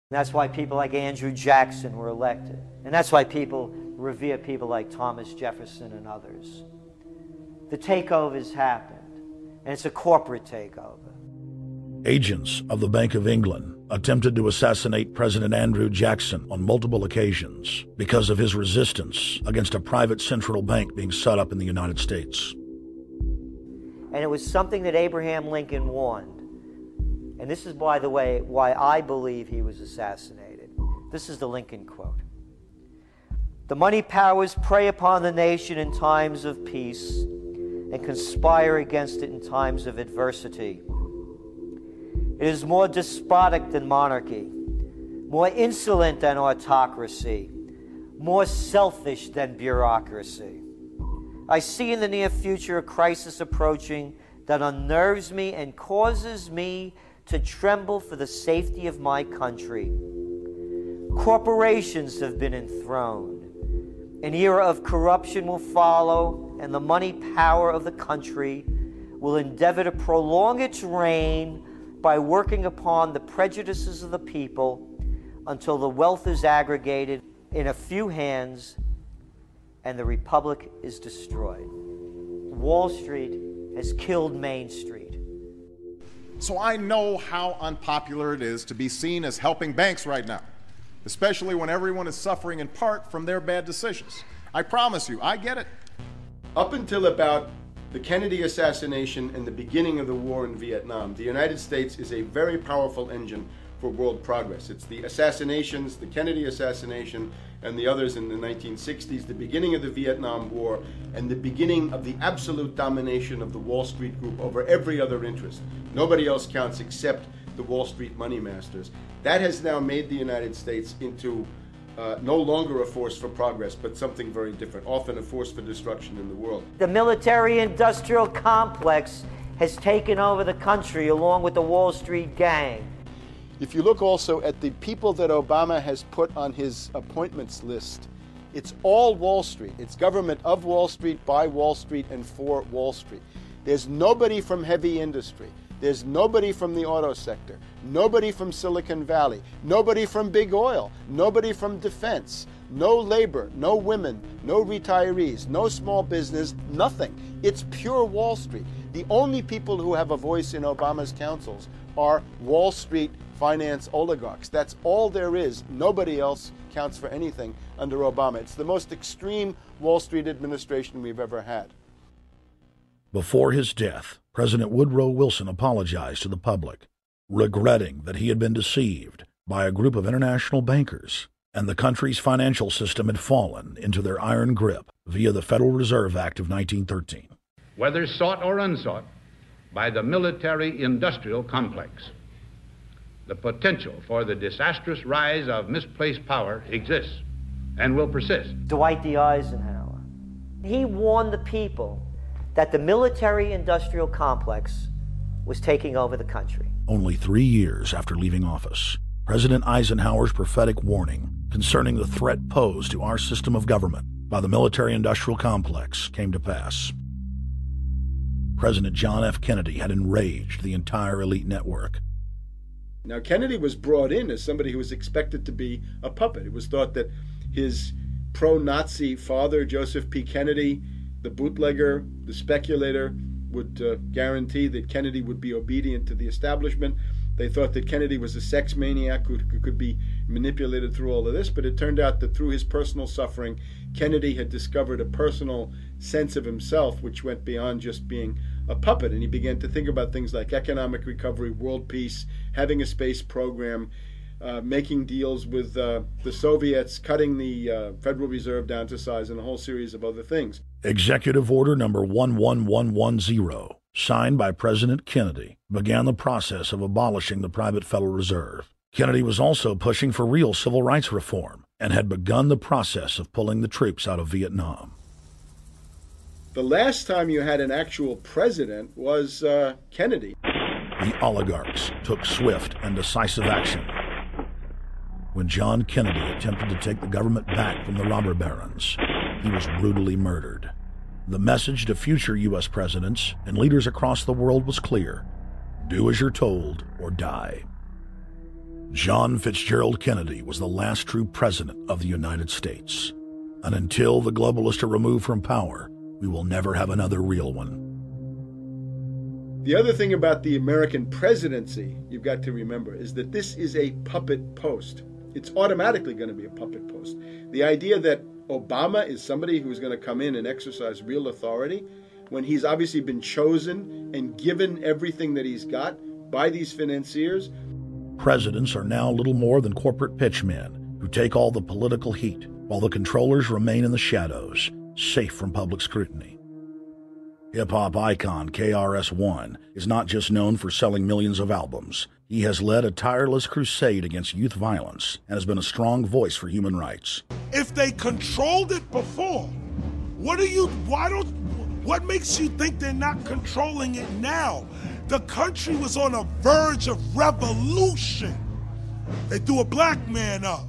That's why people like Andrew Jackson were elected. And that's why people revere people like Thomas Jefferson and others. The takeover's happened, and it's a corporate takeover. Agents of the Bank of England attempted to assassinate President Andrew Jackson on multiple occasions because of his resistance against a private central bank being set up in the United States. And it was something that Abraham Lincoln warned. And this is, by the way, why I believe he was assassinated. This is the Lincoln quote. "The money powers prey upon the nation in times of peace and conspire against it in times of adversity. It is more despotic than monarchy, more insolent than autocracy, more selfish than bureaucracy. I see in the near future a crisis approaching that unnerves me and causes me to tremble for the safety of my country. Corporations have been enthroned. An era of corruption will follow, and the money power of the country will endeavor to prolong its reign by working upon the prejudices of the people until the wealth is aggregated in a few hands and the republic is destroyed." Wall Street has killed Main Street. So I know how unpopular it is to be seen as helping banks right now, especially when everyone is suffering in part from their bad decisions. I promise you, I get it. Up until about the Kennedy assassination and the beginning of the war in Vietnam, the United States is a very powerful engine for world progress. It's the assassinations, the Kennedy assassination, and the others in the 1960s, the beginning of the Vietnam War, and the beginning of the absolute domination of the Wall Street Group over every other interest. Nobody else counts except the Wall Street money masters. That has now made the United States into no longer a force for progress, but something very different, often a force for destruction in the world. The military-industrial complex has taken over the country along with the Wall Street gang. If you look also at the people that Obama has put on his appointments list, it's all Wall Street. It's government of Wall Street, by Wall Street, and for Wall Street. There's nobody from heavy industry. There's nobody from the auto sector, nobody from Silicon Valley, nobody from big oil, nobody from defense, no labor, no women, no retirees, no small business, nothing. It's pure Wall Street. The only people who have a voice in Obama's councils are Wall Street finance oligarchs. That's all there is. Nobody else counts for anything under Obama. It's the most extreme Wall Street administration we've ever had. Before his death, President Woodrow Wilson apologized to the public, regretting that he had been deceived by a group of international bankers and the country's financial system had fallen into their iron grip via the Federal Reserve Act of 1913. Whether sought or unsought by the military-industrial complex, the potential for the disastrous rise of misplaced power exists and will persist. Dwight D. Eisenhower, he warned the people that the military-industrial complex was taking over the country. Only 3 years after leaving office, President Eisenhower's prophetic warning concerning the threat posed to our system of government by the military-industrial complex came to pass. President John F. Kennedy had enraged the entire elite network. Now, Kennedy was brought in as somebody who was expected to be a puppet. It was thought that his pro-Nazi father, Joseph P. Kennedy, the bootlegger, the speculator, would guarantee that Kennedy would be obedient to the establishment. They thought that Kennedy was a sex maniac who could be manipulated through all of this, but it turned out that through his personal suffering, Kennedy had discovered a personal sense of himself which went beyond just being a puppet, and he began to think about things like economic recovery, world peace, having a space program, making deals with the Soviets, cutting the Federal Reserve down to size, and a whole series of other things. Executive Order number 11110, signed by President Kennedy, began the process of abolishing the private Federal Reserve. Kennedy was also pushing for real civil rights reform and had begun the process of pulling the troops out of Vietnam. The last time you had an actual president was Kennedy. The oligarchs took swift and decisive action. When John Kennedy attempted to take the government back from the robber barons, he was brutally murdered. The message to future U.S. presidents and leaders across the world was clear: do as you're told or die. John Fitzgerald Kennedy was the last true president of the United States. And until the globalists are removed from power, we will never have another real one. The other thing about the American presidency you've got to remember is that this is a puppet post. It's automatically going to be a puppet post. The idea that Obama is somebody who's going to come in and exercise real authority when he's obviously been chosen and given everything that he's got by these financiers. Presidents are now little more than corporate pitchmen who take all the political heat, while the controllers remain in the shadows, safe from public scrutiny. Hip-hop icon KRS-One is not just known for selling millions of albums. He has led a tireless crusade against youth violence and has been a strong voice for human rights. If they controlled it before, what makes you think they're not controlling it now? The country was on a verge of revolution. They threw a black man up.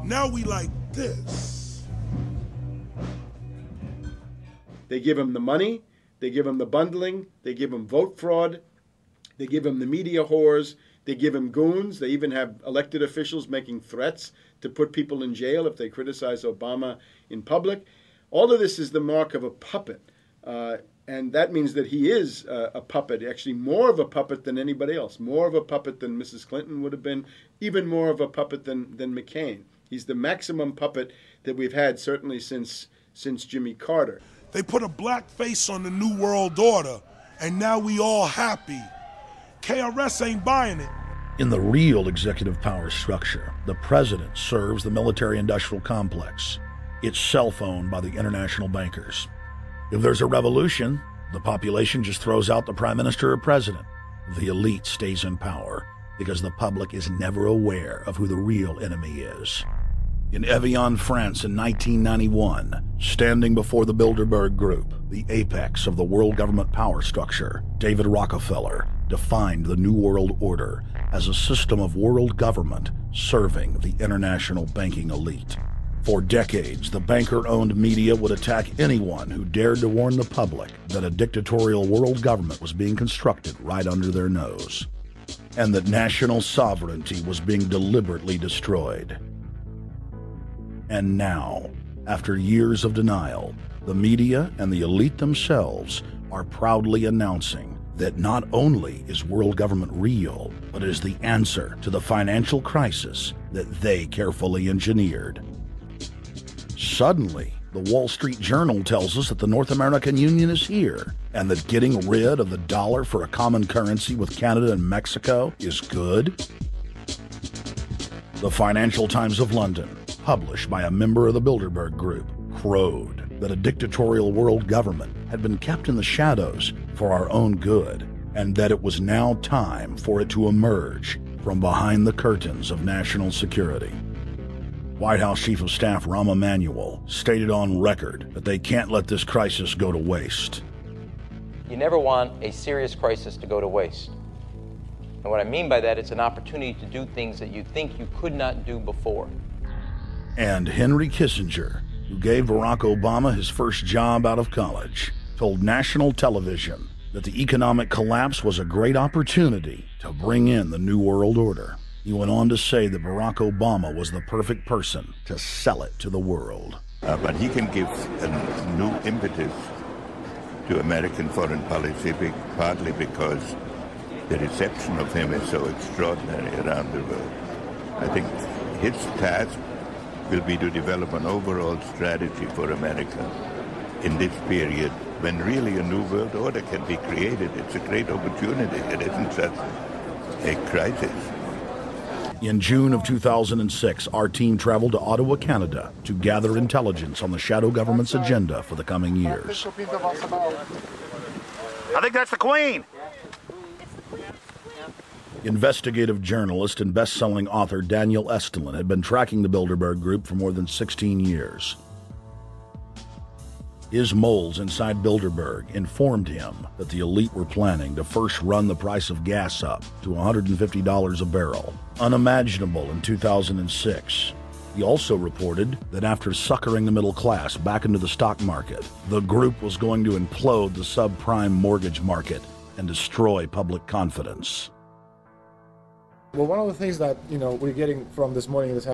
Now we like this. They give him the money, they give him the bundling, they give him vote fraud, they give him the media whores, they give him goons, they even have elected officials making threats to put people in jail if they criticize Obama in public. All of this is the mark of a puppet. And that means that he is a puppet, actually more of a puppet than anybody else, more of a puppet than Mrs. Clinton would have been, even more of a puppet than McCain. He's the maximum puppet that we've had certainly since Jimmy Carter. They put a black face on the New World Order, and now we all happy. KRS ain't buying it. In the real executive power structure, the president serves the military-industrial complex, itself owned by the international bankers. If there's a revolution, the population just throws out the prime minister or president. The elite stays in power because the public is never aware of who the real enemy is. In Evian, France in 1991, standing before the Bilderberg Group, the apex of the world government power structure, David Rockefeller defined the New World Order as a system of world government serving the international banking elite. For decades, the banker-owned media would attack anyone who dared to warn the public that a dictatorial world government was being constructed right under their nose, and that national sovereignty was being deliberately destroyed. And now, after years of denial, the media and the elite themselves are proudly announcing that not only is world government real, but is the answer to the financial crisis that they carefully engineered. Suddenly, the Wall Street Journal tells us that the North American Union is here, and that getting rid of the dollar for a common currency with Canada and Mexico is good. The Financial Times of London, published by a member of the Bilderberg Group, crowed that a dictatorial world government had been kept in the shadows for our own good, and that it was now time for it to emerge from behind the curtains of national security. White House Chief of Staff Rahm Emanuel stated on record that they can't let this crisis go to waste. You never want a serious crisis to go to waste. And what I mean by that, it's an opportunity to do things that you think you could not do before. And Henry Kissinger, who gave Barack Obama his first job out of college, told national television that the economic collapse was a great opportunity to bring in the New World Order. He went on to say that Barack Obama was the perfect person to sell it to the world. But he can give a new impetus to American foreign policy, partly because the reception of him is so extraordinary around the world. I think his task will be to develop an overall strategy for America in this period when really a new world order can be created. It's a great opportunity. It isn't just a crisis. In June of 2006, our team traveled to Ottawa, Canada, to gather intelligence on the shadow government's agenda for the coming years. I think that's the Queen. Investigative journalist and best-selling author Daniel Estulin had been tracking the Bilderberg Group for more than 16 years. His moles inside Bilderberg informed him that the elite were planning to first run the price of gas up to $150 a barrel, unimaginable in 2006. He also reported that after suckering the middle class back into the stock market, the group was going to implode the subprime mortgage market and destroy public confidence. Well, one of the things that we're getting from this morning, this